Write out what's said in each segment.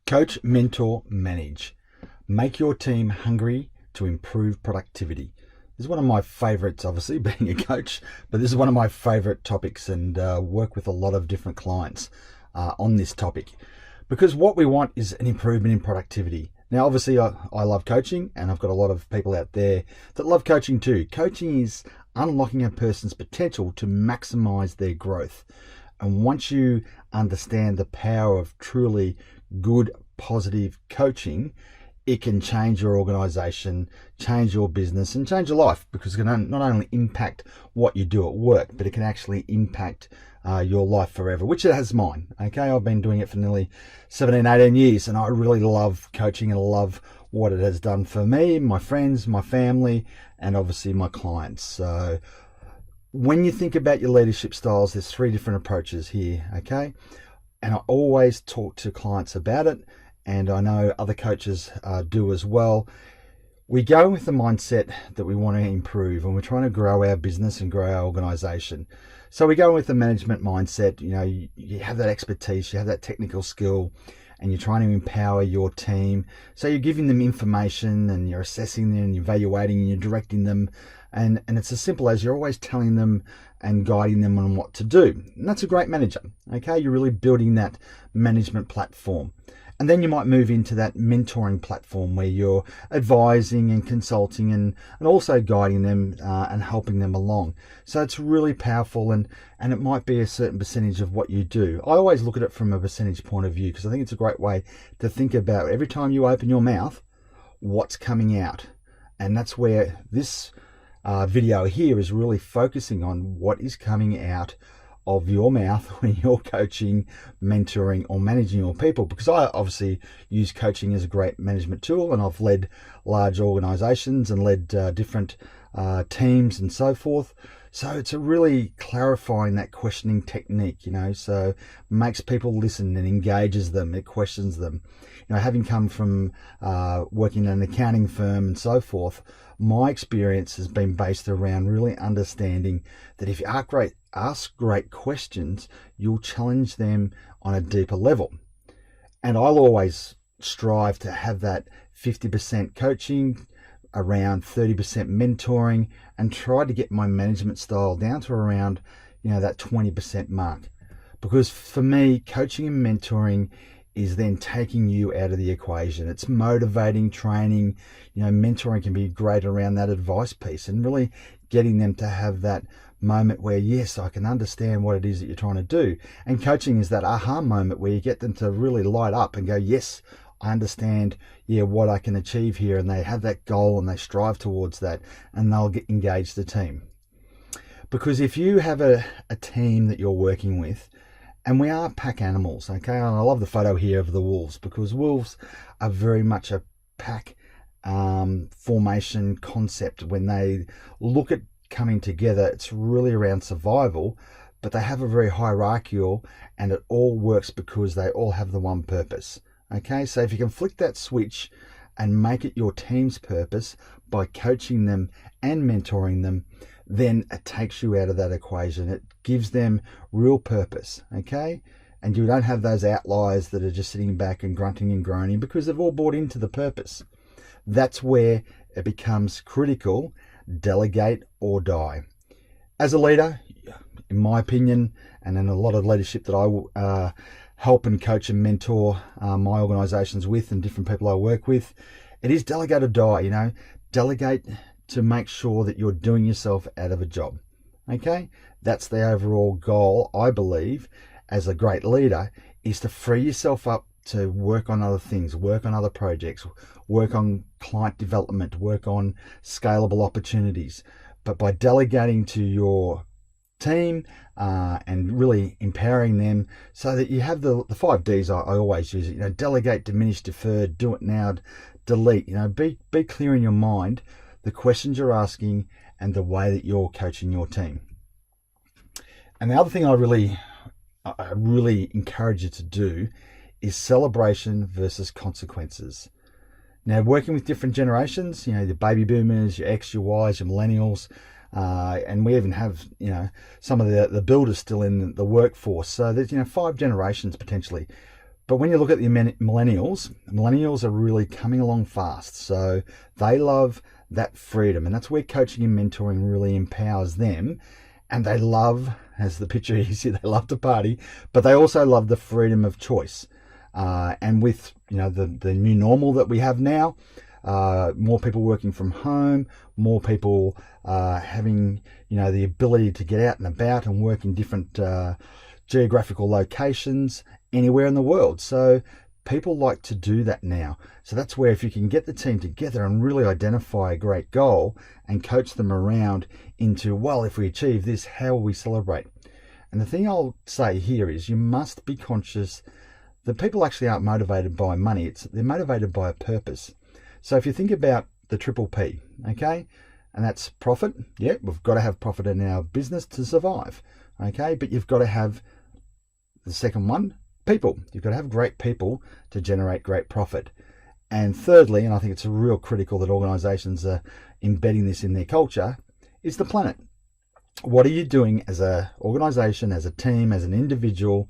Coach, mentor, manage. Make your team hungry to improve productivity. This is one of my favorites, obviously, being a coach, but this is one of my favorite topics, and work with a lot of different clients on this topic, because what we want is an improvement in productivity. Now, obviously, I love coaching, and I've got a lot of people out there that love coaching too. Coaching is unlocking a person's potential to maximize their growth. And once you understand the power of truly good, positive coaching, it can change your organization, change your business, and change your life, because it can not only impact what you do at work, but it can actually impact your life forever, which it has mine. Okay, I've been doing it for nearly 17, 18 years, and I really love coaching and love what it has done for me, my friends, my family, and obviously my clients. So when you think about your leadership styles, there's 3 different approaches here, okay? And I always talk to clients about it, and I know other coaches do as well. We go with the mindset that we want to improve, and we're trying to grow our business and grow our organization. So we go with the management mindset. You know, you have that expertise, you have that technical skill, and you're trying to empower your team. So you're giving them information, and you're assessing them, and you're evaluating, and you're directing them. And it's as simple as you're always telling them and guiding them on what to do. And that's a great manager, okay? You're really building that management platform. And then you might move into that mentoring platform where you're advising and consulting and also guiding them and helping them along. So it's really powerful, and it might be a certain percentage of what you do. I always look at it from a percentage point of view, because I think it's a great way to think about every time you open your mouth, what's coming out. And that's where this video here is really focusing on what is coming out of your mouth when you're coaching, mentoring, or managing your people. Because I obviously use coaching as a great management tool, and I've led large organizations and led different teams and so forth. So it's a really clarifying that questioning technique, you know, so makes people listen and engages them, it questions them. You know, having come from working in an accounting firm and so forth, my experience has been based around really understanding that if you ask great questions, you'll challenge them on a deeper level. And I'll always strive to have that 50% coaching, around 30% mentoring, and try to get my management style down to around, you know, that 20% mark. Because for me, coaching and mentoring is then taking you out of the equation. It's motivating, training. You know, mentoring can be great around that advice piece and really getting them to have that moment where, yes, I can understand what it is that you're trying to do. And coaching is that aha moment where you get them to really light up and go, yes, I understand, yeah, what I can achieve here. And they have that goal and they strive towards that, and they'll get engaged the team. Because if you have a team that you're working with, and we are pack animals, okay? And I love the photo here of the wolves, because wolves are very much a pack formation concept. When they look at coming together, it's really around survival, but they have a very hierarchical, and it all works because they all have the one purpose, okay? So if you can flick that switch and make it your team's purpose by coaching them and mentoring them, then it takes you out of that equation. It gives them real purpose, okay? And you don't have those outliers that are just sitting back and grunting and groaning, because they've all bought into the purpose. That's where it becomes critical. Delegate or die. As a leader, in my opinion, and in a lot of leadership that I help and coach and mentor my organizations with, and different people I work with, it is delegate or die. You know, delegate to make sure that you're doing yourself out of a job. Okay, that's the overall goal, I believe, as a great leader, is to free yourself up to work on other things, work on other projects, work on client development, work on scalable opportunities. But by delegating to your team and really empowering them, so that you have the 5 Ds I always use it, you know, delegate, diminish, defer, do it now, delete. You know, be clear in your mind the questions you're asking and the way that you're coaching your team. And the other thing I really encourage you to do is celebration versus consequences. Now, working with different generations, you know, the baby boomers, your X, your Ys, your millennials, and we even have, you know, some of the builders still in the workforce. So there's, you know, 5 generations potentially. But when you look at the millennials are really coming along fast. So they love that freedom, and that's where coaching and mentoring really empowers them. And they love, as the picture is here, they love to party, but they also love the freedom of choice. And with the new normal that we have now, more people working from home, more people having the ability to get out and about and work in different geographical locations anywhere in the world. So people like to do that now. So that's where, if you can get the team together and really identify a great goal and coach them around into, well, if we achieve this, how will we celebrate? And the thing I'll say here is, you must be conscious that people actually aren't motivated by money. They're motivated by a purpose. So if you think about the triple P, okay, and that's profit. Yeah, we've got to have profit in our business to survive, okay, but you've got to have the second one, people. You've got to have great people to generate great profit. And thirdly, and I think it's real critical that organizations are embedding this in their culture, is the planet. What are you doing as an organization, as a team, as an individual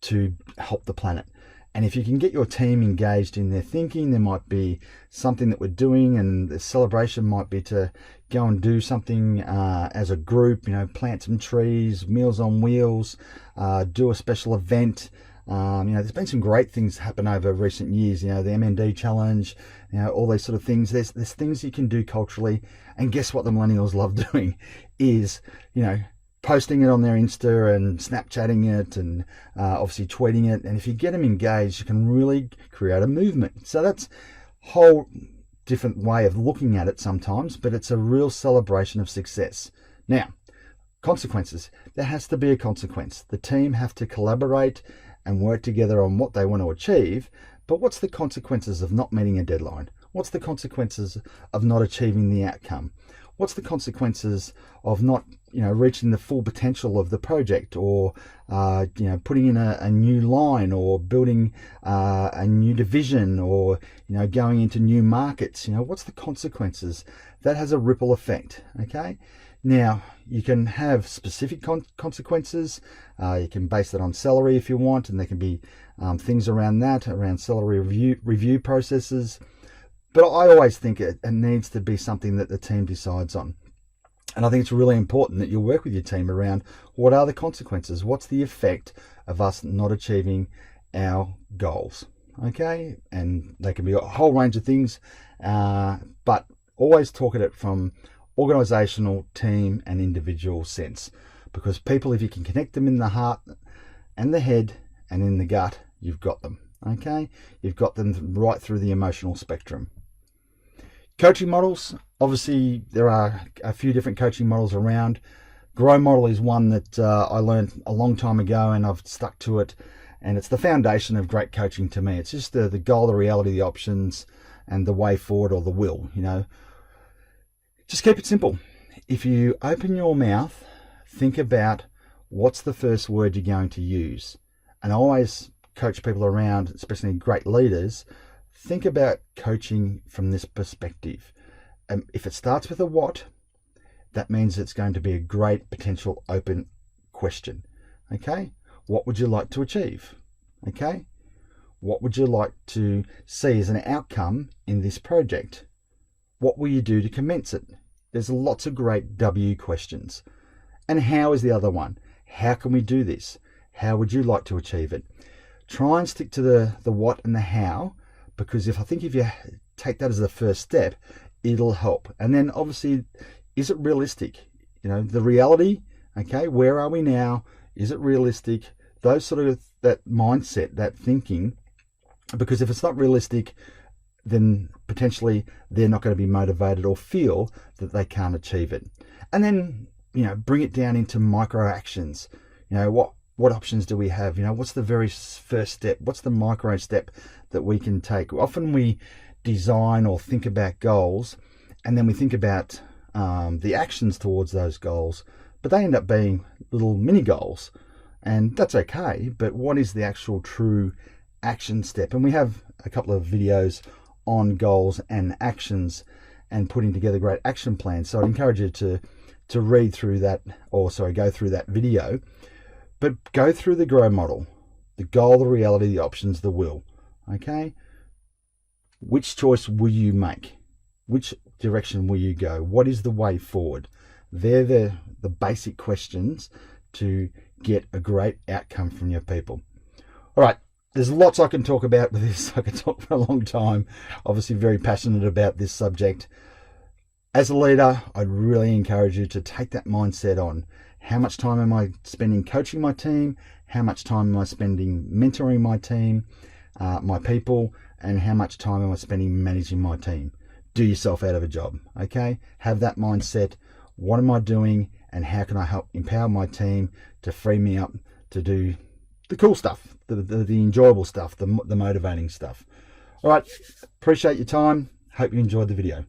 to help the planet? And if you can get your team engaged in their thinking, there might be something that we're doing, and the celebration might be to go and do something as a group, plant some trees, Meals on Wheels, do a special event. There's been some great things happen over recent years, the MND challenge, all these sort of things. There's things you can do culturally. And guess what the millennials love doing is, posting it on their Insta and Snapchatting it, and obviously tweeting it. And if you get them engaged, you can really create a movement. So that's a whole different way of looking at it sometimes, but it's a real celebration of success. Now, consequences. There has to be a consequence. The team have to collaborate and work together on what they want to achieve. But what's the consequences of not meeting a deadline? What's the consequences of not achieving the outcome? What's the consequences of not, reaching the full potential of the project, or, putting in a new line, or building a new division, or, going into new markets? What's the consequences? That has a ripple effect, okay? Now, you can have specific consequences. You can base that on salary if you want, and there can be things around that, around salary review processes. But I always think it needs to be something that the team decides on. And I think it's really important that you work with your team around, what are the consequences? What's the effect of us not achieving our goals? Okay, and they can be a whole range of things, but always talk at it from organizational, team, and individual sense. Because people, if you can connect them in the heart and the head and in the gut, you've got them. Okay, you've got them right through the emotional spectrum. Coaching models, obviously there are a few different coaching models around. Grow model is one that I learned a long time ago, and I've stuck to it, and it's the foundation of great coaching to me. It's just the goal, the reality, the options, and the way forward, or the will. Just keep it simple. If you open your mouth, think about what's the first word you're going to use. And I always coach people around, especially great leaders, think about coaching from this perspective. If it starts with a what, that means it's going to be a great potential open question. Okay, what would you like to achieve? Okay, what would you like to see as an outcome in this project? What will you do to commence it? There's lots of great W questions. And how is the other one? How can we do this? How would you like to achieve it? Try and stick to the what and the how, because if you take that as the first step, it'll help. And then obviously, is it realistic? The reality, okay, where are we now? Is it realistic? Those sort of, that mindset, that thinking, because if it's not realistic, then potentially they're not going to be motivated or feel that they can't achieve it. And then, bring it down into micro actions. What options do we have? What's the very first step? What's the micro step that we can take? Often we design or think about goals, and then we think about the actions towards those goals, but they end up being little mini goals, and that's okay. But what is the actual true action step? And we have a couple of videos on goals and actions and putting together great action plans. So I'd encourage you to read through that, go through that video. But go through the GROW model, The goal, the reality, the options, the will. Okay? Which choice will you make? Which direction will you go? What is the way forward? They're the basic questions to get a great outcome from your people. All right, there's lots I can talk about with this. I could talk for a long time. Obviously very passionate about this subject. As a leader, I'd really encourage you to take that mindset on. How much time am I spending coaching my team? How much time am I spending mentoring my team, my people? And how much time am I spending managing my team? Do yourself out of a job, okay? Have that mindset. What am I doing, and how can I help empower my team to free me up to do the cool stuff, the enjoyable stuff, the motivating stuff. All right, appreciate your time. Hope you enjoyed the video.